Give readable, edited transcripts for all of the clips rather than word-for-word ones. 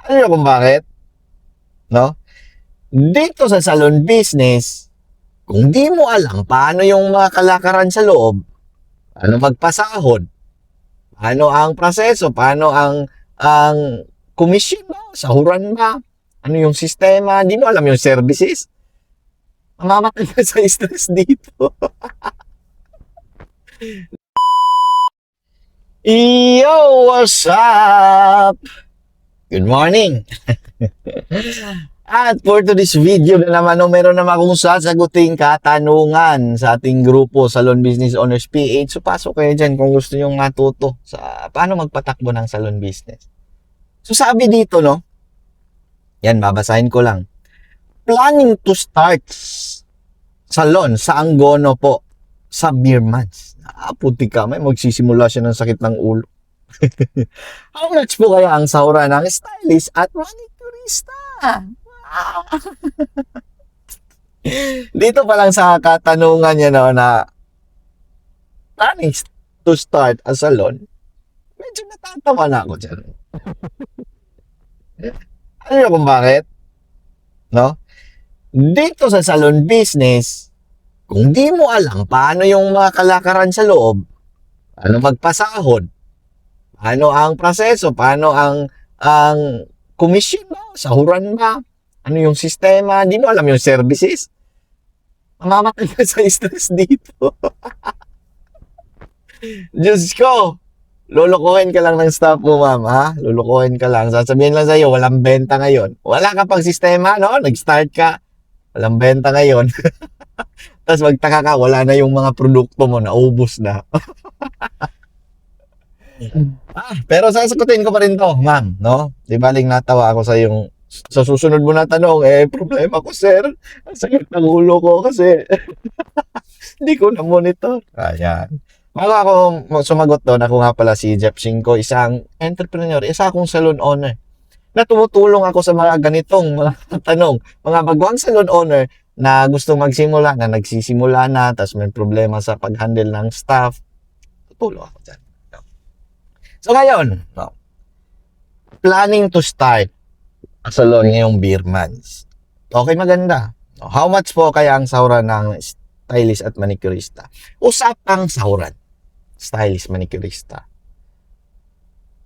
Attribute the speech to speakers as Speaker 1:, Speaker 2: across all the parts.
Speaker 1: Alam niyo kung bakit? No? Dito sa salon business, kung di mo alam paano yung mga kalakaran sa loob, paano magpasahod, paano ang proseso, paano ang commission ba, sahuran ba, ano yung sistema, di mo alam yung services, mamamatay ka sa stress dito. Yo, what's up? Good morning. At for today's video na naman, meron naman akong sasaguting katanungan sa ating grupo, Salon Business Owners PH. So, pasok kayo dyan kung gusto nyo matuto sa paano magpatakbo ng salon business. So, sabi dito, no? Yan, babasahin ko lang. Planning to start salon sa Angono po sa beer months. Puti ka, may magsisimula siya ng sakit ng ulo. How much po kaya ang sahura ng stylist at manicurista? Dito pa lang sa katanungan niya no, na planning to start a salon, medyo natatawa na ako dyan. Alam niyo kung bakit? No? Dito sa salon business, kung di mo alam paano yung mga kalakaran sa loob, paano magpasahod, paano ang proseso, paano ang commission ba, sahuran ba, ano yung sistema, di mo alam yung services, mamamatay ka sa stress dito. Diyos ko, lulukuhin ka lang ng staff mo, ma'am, ha? Lulukuhin ka lang. Sasabihin lang sa'yo, walang benta ngayon. Wala ka pang sistema, no? Nag-start ka, walang benta ngayon. Tapos magtaka ka, wala na yung mga produkto mo, naubos na. Pero sasagutin ko pa rin to, ma'am, no? Di baling natawa ako sa yung sa susunod mo na tanong, problema ko, sir. Ang sakit ng ulo ko kasi hindi ko na monitor. Ayan. Bago ako sumagot doon, ako nga pala si Jeff Cinco, isang entrepreneur, isa akong salon owner. Na tumutulong ako sa mga ganitong mga tanong, mga bagwang salon owner na gusto magsimula, na nagsisimula na, tapos may problema sa pag-handle ng staff. Tutulong ako dyan. So ngayon, no, planning to start a salon ngayong beer months. Okay, maganda. How much po kaya ang sahuran ng stylist at manicurista? Usapang sahuran. Stylist, manicurista.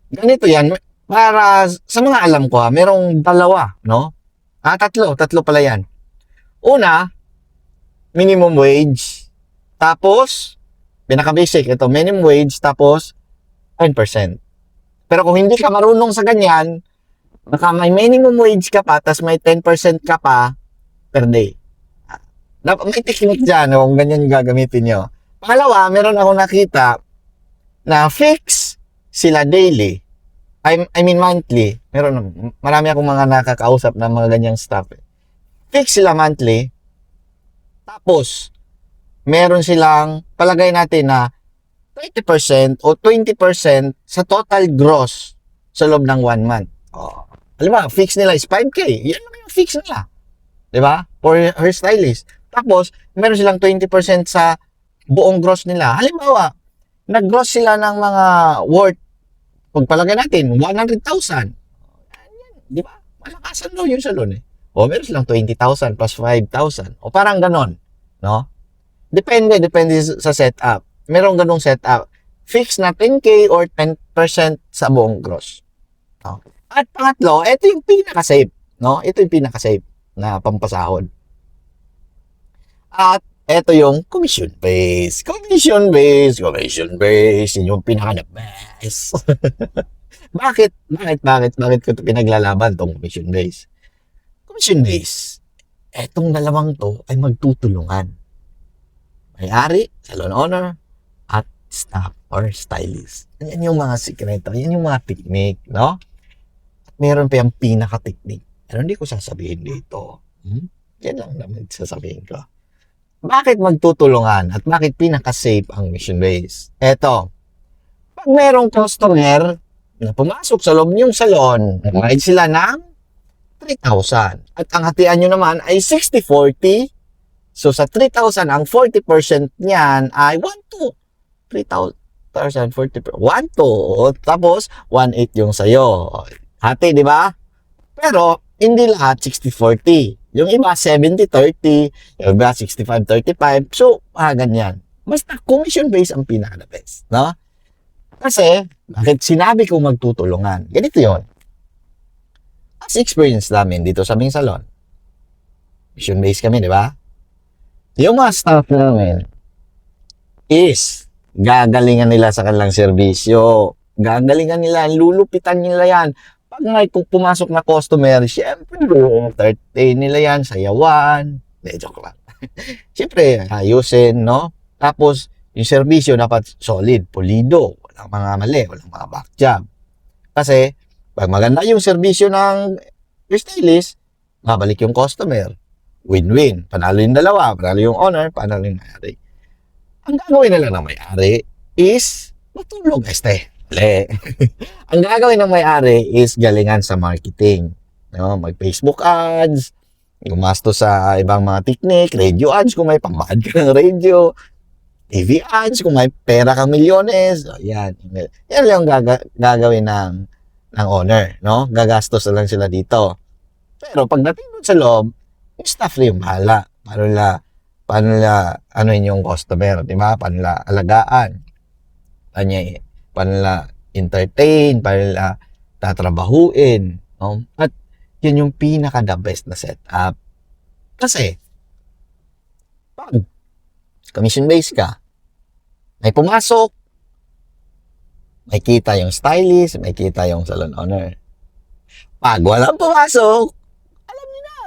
Speaker 1: Ganito yan. Para sa mga alam ko, merong dalawa, no? Tatlo pala yan. Una, minimum wage. Tapos, pinaka-basic, ito, minimum wage, tapos 10%. Pero kung hindi ka marunong sa ganyan, baka may minimum wage ka pa, tapos may 10% ka pa per day. May technique dyan, kung ganyan gagamitin nyo. Pangalawa, meron akong nakita na fix sila daily. I mean monthly. Marami akong mga nakakausap na mga ganyang staff. Fix sila monthly. Tapos, meron silang, palagay natin na 30% o 20% sa total gross sa loob ng 1 month. Alam mo, fix nila is 5K. Yan naman yung fix nila. Diba? For her stylist. Tapos, meron silang 20% sa buong gross nila. Halimbawa, nag-gross sila ng mga worth, pagpalagay natin, 100,000. Di ba? Malakasan daw yung salon eh. O, meron silang 20,000 plus 5,000. O, parang ganon. No? Depende sa setup. Merong ganong setup. Fix na 10K or 10% sa buong gross. No? At pangatlo, ito yung pinaka-safe. No? Ito yung pinaka-safe na pampasahod. At ito yung commission base. Commission base. Yun yung pinaka-best. Bakit ko ito pinaglalaban tong commission base? Commission base. Etong dalawang to ay magtutulungan. May-ari, salon owner, at staff or stylist. Yan yung mga sikreto. Yan yung mga technique, no? At meron pa yung pinaka-technique. Pero hindi ko sasabihin dito. Yan lang naman sasabihin ko. Bakit magtutulungan at bakit pinaka-safe ang mission base? Eto, pag merong customer na pumasok sa loob niyong salon, nagbayad sila ng 3,000. At ang hatian nyo naman ay 60-40. So, sa 3,000, ang 40% niyan ay 1,2. 3,000, 40%. 1,2. Tapos, 1,8 yung sa'yo. Hati, di ba? Pero, hindi lahat 60-40. Yung iba 70-30, yung iba 65-35. So, ganyan. Basta commission-based ang pinaka-the best, no? Kasi, bakit sinabi ko magtutulungan? Ganito yon. As experience namin dito sa aming salon, commission-based kami, di ba? Yung mga staff namin is gagalingan nila sa kanilang serbisyo. Gagalingan nila, lulupitan nila yan. Pag may pumasok na customer, syempre, entertain nila yan, sayawan. De, joke lang. Syempre, ayusin, no? Tapos, yung serbisyo dapat solid, pulido. Walang mga mali, walang mga back job. Kasi, pag maganda yung serbisyo ng stylist, babalik yung customer. Win-win. Panalo yung dalawa, panalo yung owner, panalo yung may-ari. Ang gagawin na lang ng may-ari is matulog, ang gagawin ng may-ari is galingan sa marketing. No? Mag-Facebook ads, gumasto sa ibang mga technique, radio ads kung may pambahad ka ng radio, TV ads kung may pera kang milyones. Yan. Yan yung gagawin ng owner. No? Gagastos na lang sila dito. Pero pagdating doon sa loob, yung staff na yung bahala. Paano nila ano yung customer, di ba? Paano nila alagaan? Paano nila entertain? Paano nila tatrabahuin? No? At yun yung pinaka-the best na setup. Kasi, pag commission-based ka, may pumasok, may kita yung stylist, may kita yung salon owner. Pag walang pumasok, alam niyo na.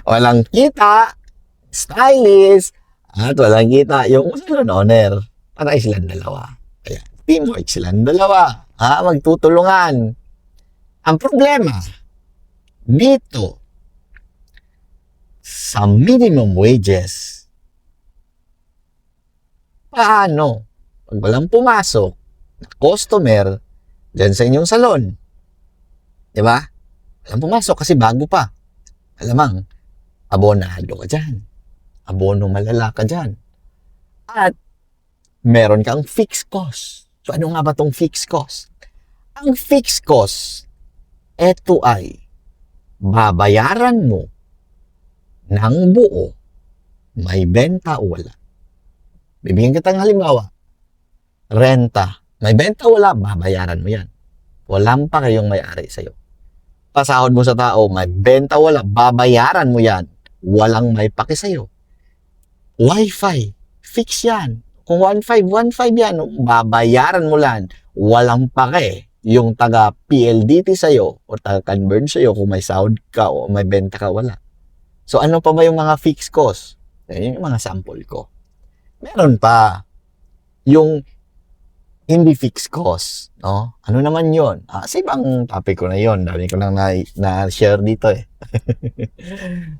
Speaker 1: Walang kita, stylist, at walang kita yung salon owner. Para silang dalawa. Kaya, teamwork silang dalawa. Magtutulungan. Ang problema, dito, sa minimum wages, paano? Pag walang pumasok, na customer, dyan sa inyong salon, di ba? Walang pumasok kasi bago pa. Alamang, abonado ka dyan. Abono malala ka dyan. At, meron kang fixed cost. So, ano nga ba tong fixed cost? Ang fixed cost, eto ay babayaran mo ng buo, may benta o wala. Bibigyan kita ng halimbawa. Renta. May benta o wala, babayaran mo yan. Walang pa kayong may-ari sa'yo. Pasahod mo sa tao, may benta o wala, babayaran mo yan. Walang may paki sa'yo. Wi-Fi, fix yan. Kung 1.5 yan, babayaran mo lang. Walang pake yung taga PLDT sa'yo o taga Converge sa'yo kung may sahod ka o may benta ka, wala. So, ano pa ba yung mga fixed cost? Yun yung mga sample ko. Meron pa yung hindi fixed cost. No? Ano naman yun? Sa ibang topic ko na yun. Dami ko lang na-share dito eh.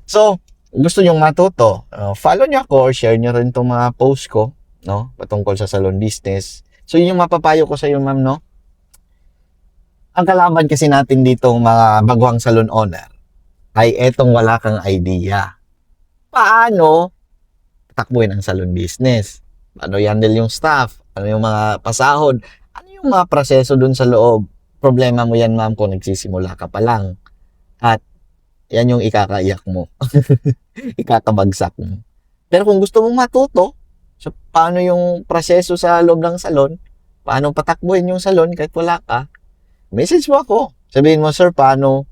Speaker 1: So, gusto nyong matuto, follow nyo ako or share nyo rin itong mga post ko, no? Patungkol sa salon business. So, yun yung mapapayo ko sa iyo, ma'am, no? Ang kalaban kasi natin dito, mga baguhang salon owner, ay etong wala kang idea. Paano takbuhin ang salon business? Paano i-handle yung staff? Ano yung mga pasahod? Ano yung mga proseso dun sa loob? Problema mo yan, ma'am, kung nagsisimula ka pa lang. At yan yung ikakaiyak mo. Ikakabagsak mo. Pero kung gusto mong matuto, so paano yung proseso sa loob ng salon, paano patakbuhin yung salon kahit wala ka, message mo ako. Sabihin mo, sir, paano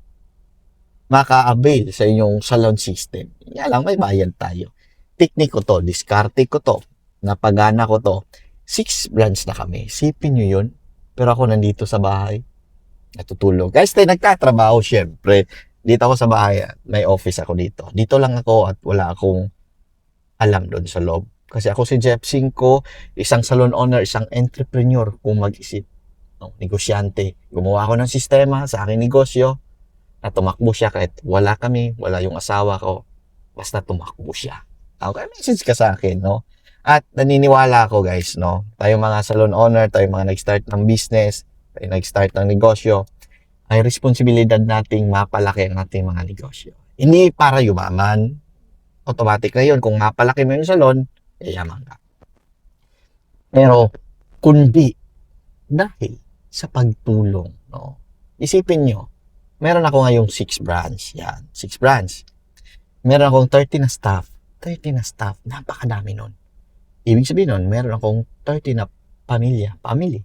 Speaker 1: maka-avail sa inyong salon system? Yan lang, may bayad tayo. Technique ko to, diskarte ko to, napagana ko to. 6 branch na kami. Sipin nyo yun. Pero ako nandito sa bahay, natutulog. Guys, tayo nagtatrabaho, syempre. Dito ako sa bahay, may office ako dito. Dito lang ako at wala akong alam doon sa loob. Kasi ako si Jeff Cinco, isang salon owner, isang entrepreneur kung mag-isip. No, negosyante. Gumawa ako ng sistema sa aking negosyo na tumakbo siya kahit wala kami, wala yung asawa ko. Basta tumakbo siya. Okay, message ka sa akin, no? At naniniwala ako, guys, no? Tayo mga salon owner, tayo mga nag-start ng business, tayo nag-start ng negosyo, ay responsibilidad nating mapalaki ang ating mga negosyo. Hindi para yumaman. Automatic na yun. Kung mapalaki mo yung salon, yayaman ka. Pero, kundi dahil sa pagtulong. No? Isipin nyo, Meron ako ngayong 6 branch. Yan, 6 branch. Meron akong 30 na staff. 30 na staff. Napakadami nun. Ibig sabihin nun, meron akong 30 na family,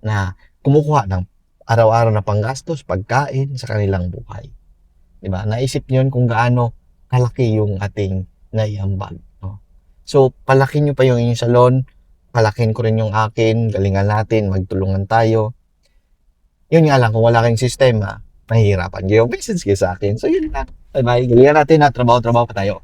Speaker 1: na kumukuha ng araw-araw na panggastos, pagkain sa kanilang buhay. Diba? Naisip niyo kung gaano kalaki yung ating naiambag. No? So, palakin nyo pa yung inyong salon, palakin ko rin yung akin, galingan natin, magtulungan tayo. Yun nga lang, kung wala kayong sistema, mahihirapan kayo. Message kayo sa akin. So, yun lang. Bye-bye. Galingan natin na trabaho pa tayo.